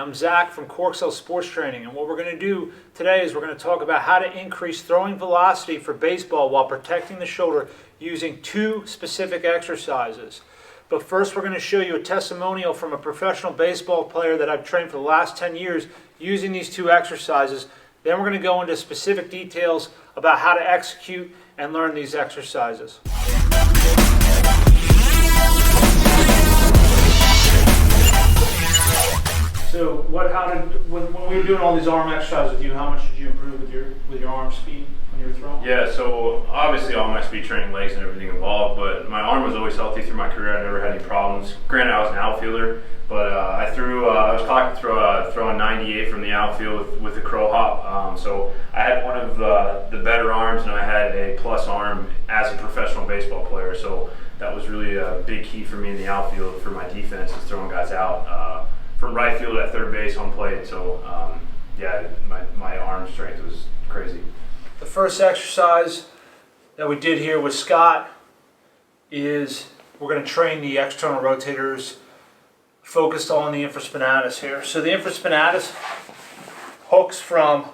I'm Zach from Corexcell Sports Training, and what we're going to do today is we're going to talk about how to increase throwing velocity for baseball while protecting the shoulder using two specific exercises. But first we're going to show you a testimonial from a professional baseball player that I've trained for the last 10 years using these two exercises. Then we're going to go into specific details about how to execute and learn these exercises. So when we were doing all these arm exercises with you, how much did you improve with your arm speed when you were throwing? Yeah, so obviously all my speed training, legs and everything involved, but my arm was always healthy through my career. I never had any problems. Granted, I was an outfielder, but I was taught to throw a 98 from the outfield with the crow hop. So I had one of the better arms, and I had a plus arm as a professional baseball player. So that was really a big key for me in the outfield for my defense, is throwing guys out from right field at third base, home plate. So yeah, my arm strength was crazy. The first exercise that we did here with Scott is we're going to train the external rotators focused on the infraspinatus here. So the infraspinatus hooks from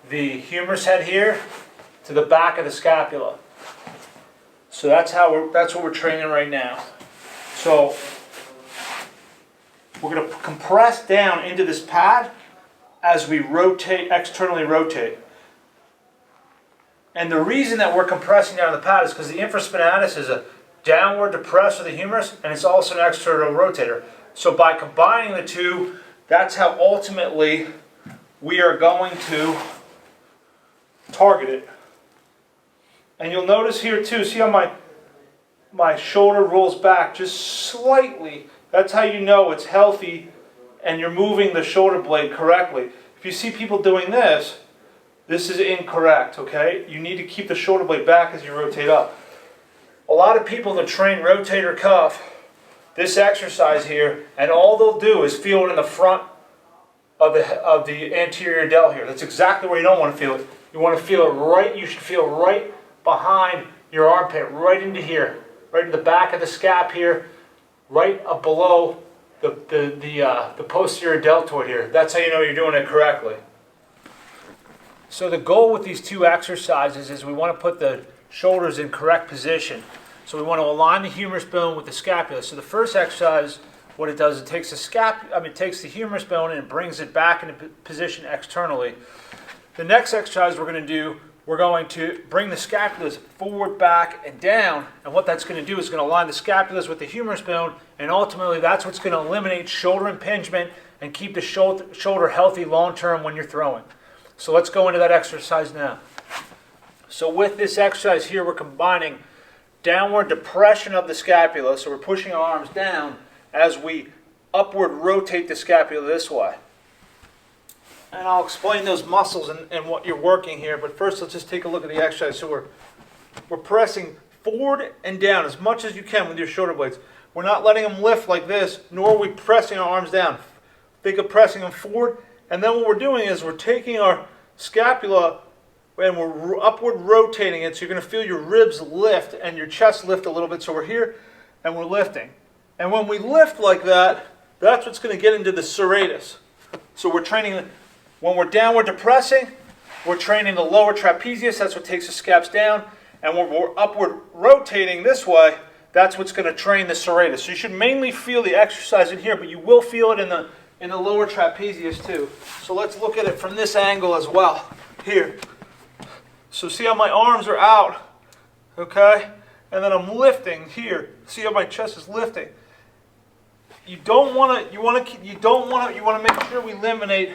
the humerus head here to the back of the scapula. So that's what we're training right now. So we're going to compress down into this pad as we externally rotate. And the reason that we're compressing down the pad is because the infraspinatus is a downward depressor of the humerus, and it's also an external rotator. So by combining the two, that's how ultimately we are going to target it. And you'll notice here too, see how my shoulder rolls back just slightly. That's how you know it's healthy and you're moving the shoulder blade correctly. If you see people doing this, this is incorrect, okay? You need to keep the shoulder blade back as you rotate up. A lot of people that train rotator cuff, this exercise here, and all they'll do is feel it in the front of the anterior delt here. That's exactly where you don't want to feel it. You want to feel it right, you should feel right behind your armpit, right into here, right in the back of the scap here, right up below the posterior deltoid here. That's how you know you're doing it correctly. So the goal with these two exercises is we want to put the shoulders in correct position. So we want to align the humerus bone with the scapula. So the first exercise, what it does, it takes the humerus bone and it brings it back into position externally. The next exercise we're going to do, we're going to bring the scapulas forward, back, and down. And what that's going to do is going to align the scapulas with the humerus bone, and ultimately that's what's going to eliminate shoulder impingement and keep the shoulder healthy long term when you're throwing. So let's go into that exercise now. So with this exercise here, we're combining downward depression of the scapula. So we're pushing our arms down as we upward rotate the scapula this way. And I'll explain those muscles and what you're working here. But first, let's just take a look at the exercise. So we're pressing forward and down as much as you can with your shoulder blades. We're not letting them lift like this, nor are we pressing our arms down. Think of pressing them forward. And then what we're doing is we're taking our scapula and we're upward rotating it. So you're going to feel your ribs lift and your chest lift a little bit. So we're here and we're lifting. And when we lift like that, that's what's going to get into the serratus. So we're training, when we're downward depressing, we're training the lower trapezius. That's what takes the scaps down. And when we're upward rotating this way, that's what's going to train the serratus. So you should mainly feel the exercise in here, but you will feel it in the lower trapezius too. So let's look at it from this angle as well, here. So see how my arms are out, okay? And then I'm lifting here. See how my chest is lifting. You want to make sure we eliminate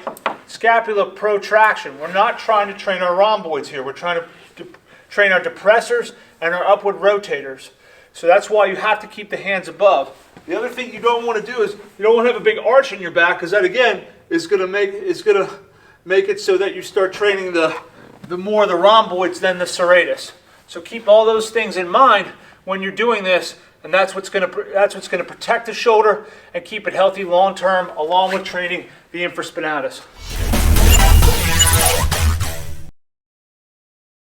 scapular protraction. We're not trying to train our rhomboids here. We're trying to train our depressors and our upward rotators. So that's why you have to keep the hands above. The other thing you don't want to do is you don't want to have a big arch in your back, because that again is going to make it so that you start training the more the rhomboids than the serratus. So keep all those things in mind when you're doing this, and that's what's going to protect the shoulder and keep it healthy long term, along with training the infraspinatus.